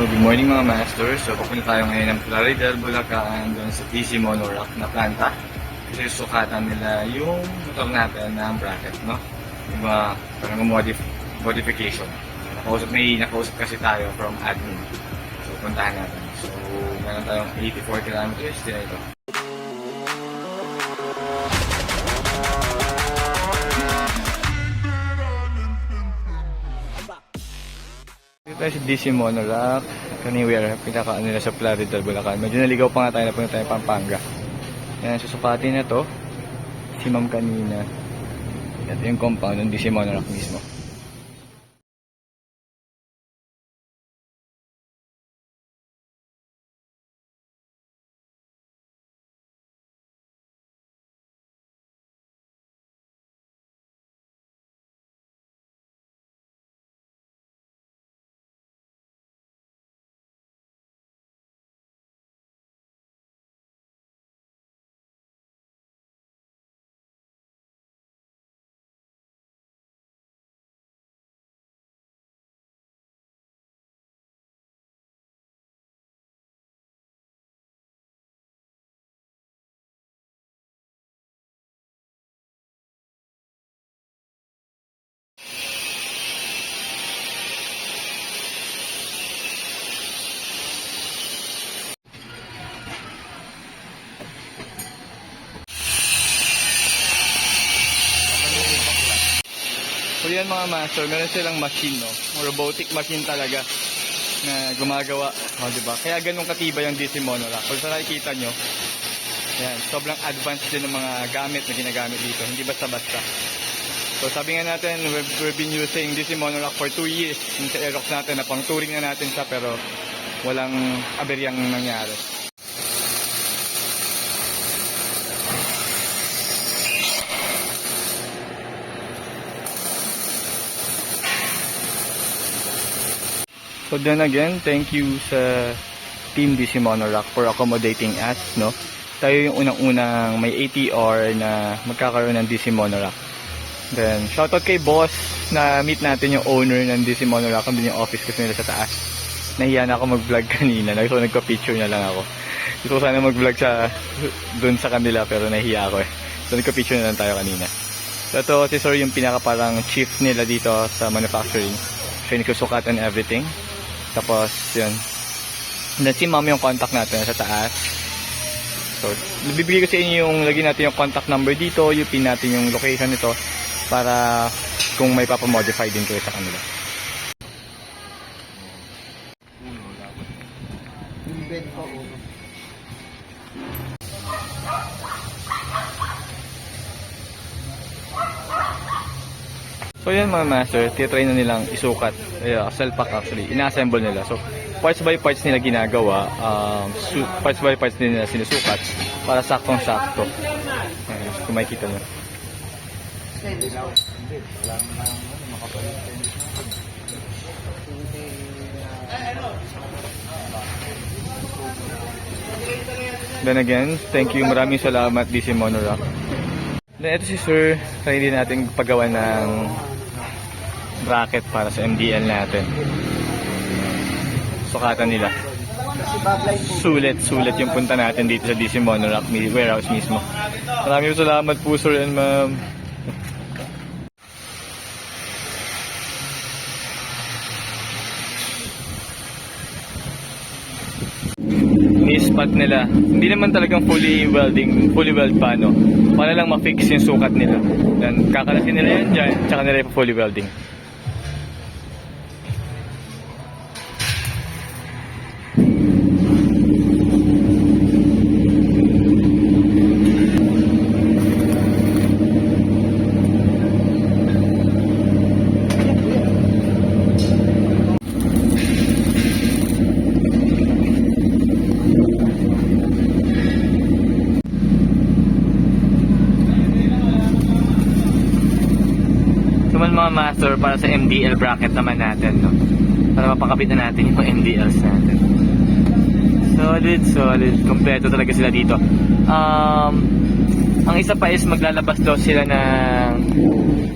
good morning mga masters. So, pupunta tayo ngayon ng Plaridel, Bulacan, doon sa DC Monorack na planta. Kasi sukatan nila yung motor natin ng bracket, no? Yung mga parang modification. Nakausap kasi tayo from admin. So, puntahan natin. So, meron tayong 84 kilometers din ito. Dito tayo sa DC Monorack. Kanina we are pinakaano nila sa Plaridel, Bulacan. Medyo naligaw pa nga tayo na punta tayo Pampanga. Yan, susukatin na to. Si ma'am kanina. Ito yung compound ng DC Monorack mismo. So yan mga master, meron silang machine, no? Robotic machine talaga na gumagawa. O, diba? Kaya ganun katibay ang DC Monorack. Kung sa nakikita nyo, yan, sobrang advanced din ng mga gamit na ginagamit dito. Hindi basta-basta. So sabi nga natin, we've been using DC Monorack for 2 years. Yung sa Aerox natin, na pang touring na natin siya pero walang aberyang nangyari. So then again, thank you sa Team DC Monorack for accommodating us, no? Tayo yung unang-unang may ATR na magkakaroon ng DC Monorack. Then, shoutout kay boss na meet natin yung owner ng DC Monorack. Andun yung office kasi nila sa taas. Nahiya na ako mag-vlog kanina. So, nagpa-picture na lang ako. Gusto ko sana mag-vlog dun sa kanila pero nahiya ako eh. So, nagpa-picture na lang tayo kanina. So, ito si Sir yung pinaka parang chief nila dito sa manufacturing. Siya yung nagsusukat and everything. Tapos, yun. Then, si ma'am yung contact natin sa taas. So, bibigay ko sa inyo yung, lagyan natin yung contact number dito, yung pin natin yung location nito, para kung may papamodify din kayo sa kanila. So yan mga master, titry na nilang isukat, cell pack actually, ina-assemble nila. So parts by parts nila ginagawa, parts by parts nila sinusukat para saktong-sakto. Kung makikita nyo. Then again, thank you, maraming salamat DC Monorack. Then ito si Sir, try din natin paggawa ng bracket para sa MDL natin. Sukatan nila. Sulit yung punta natin dito sa DC Monorack warehouse mismo. Maraming salamat po sir and ma'am. Ni-spot nila. Hindi naman talagang fully weld pa, no? Para lang ma-fix yung sukat nila. Then kakalasin nila yan dyan, tsaka nila yung fully welding. Mga master para sa MDL bracket naman natin, no? Para mapakabit na natin yung MDLs natin. Solid. Kompleto talaga sila dito. Ang isa pa is maglalabas daw sila ng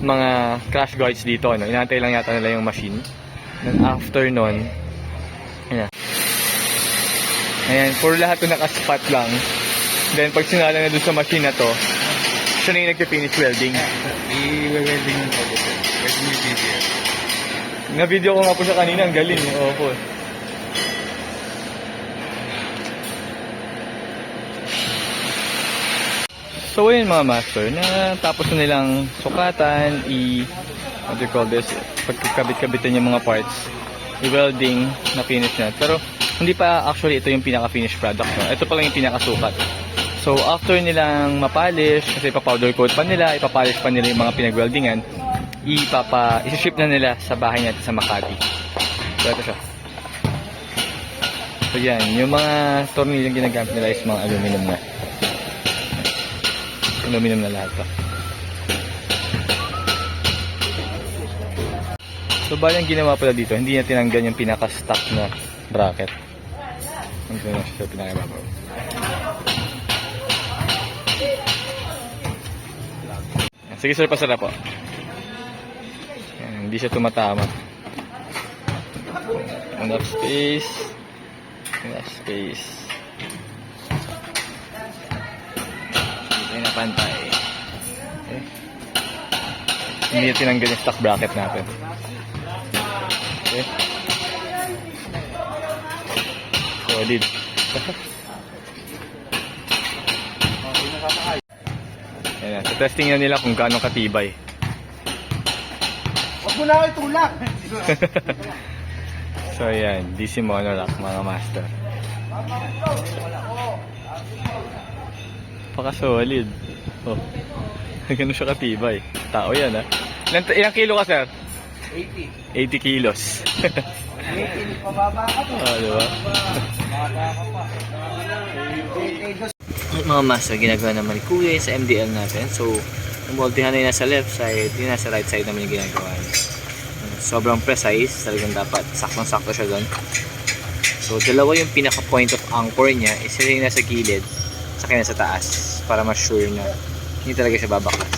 mga crash guards dito, no? Inaantay lang yata nila yung machine. Then after nun, ayan. Ayan, for lahat to naka-spot lang. Then pag sinala na dun sa machine na to, siya na yung nag-finish welding. I-welding yung pag ito. Pwede mo yung video. Na-video ko nga po siya kanina, ang galing. Opo. So ayun mga master, na tapos na nilang sukatan, what do you call this, pagkabit-kabitan yung mga parts, i-welding, na finish na. Pero hindi pa actually ito yung pinaka-finish product. No? Ito pa lang yung pinaka-sukat. So after nilang mapolish, kasi ipa-powder coat pa nila, ipapolish pa nila yung mga pinag-weldingan, isi-ship na nila sa bahay natin sa Makati. So ito siya. So yan, yung mga tornilyong ginagamit nila is mga aluminum na. Aluminum na lahat to. So bali ang ginawa pala dito, hindi na tinanggal yung pinaka-stock na bracket. Ito na siya pinaka-babaw. Sige sir, pasara po. Yan, hindi siya tumatama. Enough space. Enough space. Hindi na pantay. Okay. Hindi na tinanggal yung stock bracket natin. Okay. Solid. Ayan, so testing na nila kung gaano katibay. Huwag mo na ako itulak! So ayan, DC Monorock mga master. Paka-solid. Oh. Gano'n siya katibay. Tao yan ha. Ilang kilo ka sir? 80. 80 kilos. 80, pababa ka po. Diba? Pababa ka pa. Mga master, ginagawa naman ni Kuya sa MDL natin. So, yung moldehan na yun nasa left side, yun nasa right side naman yung ginagawa niya. Sobrang precise, talagang dapat saktong-sakto siya doon. So, dalawa yung pinaka-point of anchor niya, isa yung nasa gilid, saka nasa taas, para ma-sure na hindi talaga siya babaklas.